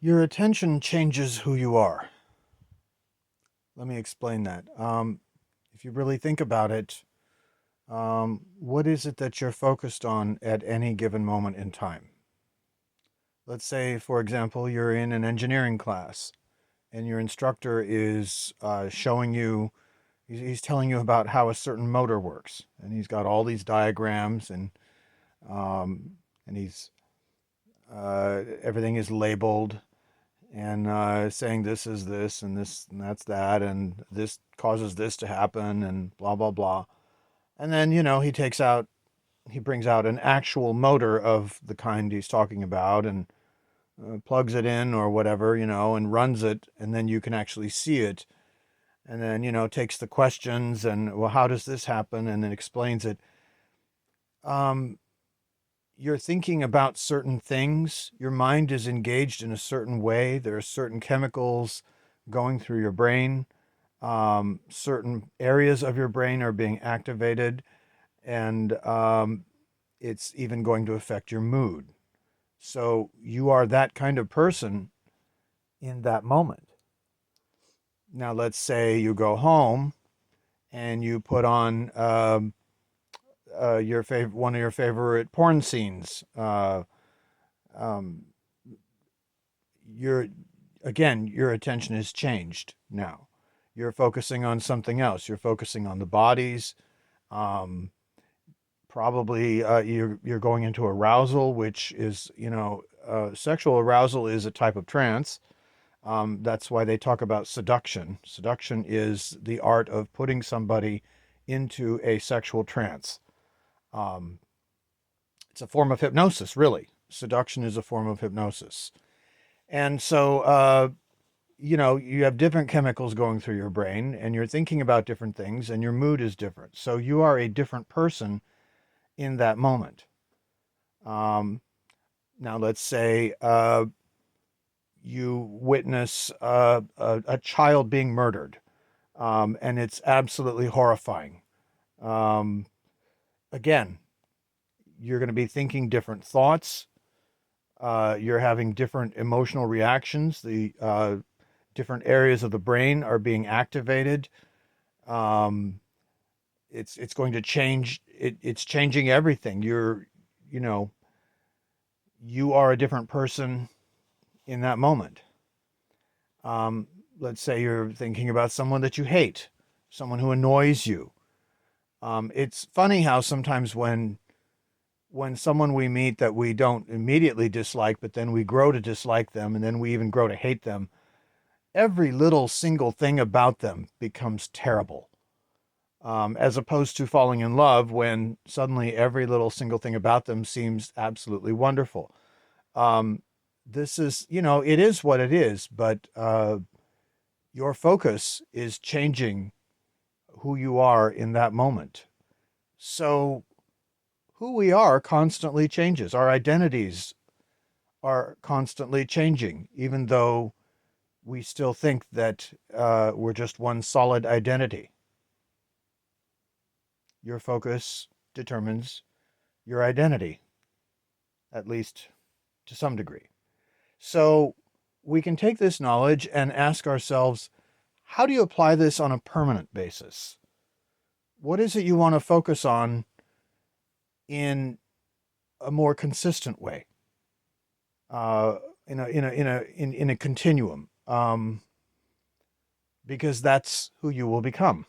Your attention changes who you are. Let me explain that. If you really think about it, what is it that you're focused on at any given moment in time? Let's say, for example, you're in an engineering class and your instructor is showing you, he's telling you about how a certain motor works. And he's got all these diagrams um, and everything is labeled and saying this is this and that's that and this causes this to happen and blah blah blah. And then he brings out an actual motor of the kind he's talking about and plugs it in or whatever, and runs it, and then you can actually see it. And then takes the questions and, well, how does this happen, and then explains it. Um, you're thinking about certain things. Your mind is engaged in a certain way. There are certain chemicals going through your brain. Certain areas of your brain are being activated, and it's even going to affect your mood. So you are that kind of person in that moment. Now, let's say you go home and you put on one of your favorite porn scenes. Um, your Again, your attention has changed now. You're focusing on something else. You're focusing on the bodies. Um, Probably you're going into arousal, which is sexual arousal is a type of trance. That's why they talk about seduction. Seduction is the art of putting somebody into a sexual trance. Um, it's a form of hypnosis, really. Seduction is a form of hypnosis. And so, you have different chemicals going through your brain and you're thinking about different things and your mood is different. So you are a different person in that moment. Um, Now, let's say you witness a child being murdered, and it's absolutely horrifying. Um, Again, you're going to be thinking different thoughts. You're having different emotional reactions. The different areas of the brain are being activated. Um, it's going to change. It's changing everything. You know, you are a different person in that moment. Um, let's say you're thinking about someone that you hate, someone who annoys you. It's funny how sometimes when someone we meet that we don't immediately dislike, but then we grow to dislike them, and then we even grow to hate them, every little single thing about them becomes terrible. As opposed to falling in love when suddenly every little single thing about them seems absolutely wonderful. Um, this is, it is what it is, but your focus is changing who you are in that moment. So, who we are constantly changes. Our identities are constantly changing, even though we still think that we're just one solid identity. Your focus determines your identity, at least to some degree. So, we can take this knowledge and ask ourselves, how do you apply this on a permanent basis? What is it you want to focus on in a more consistent way, uh, in a continuum, because that's who you will become.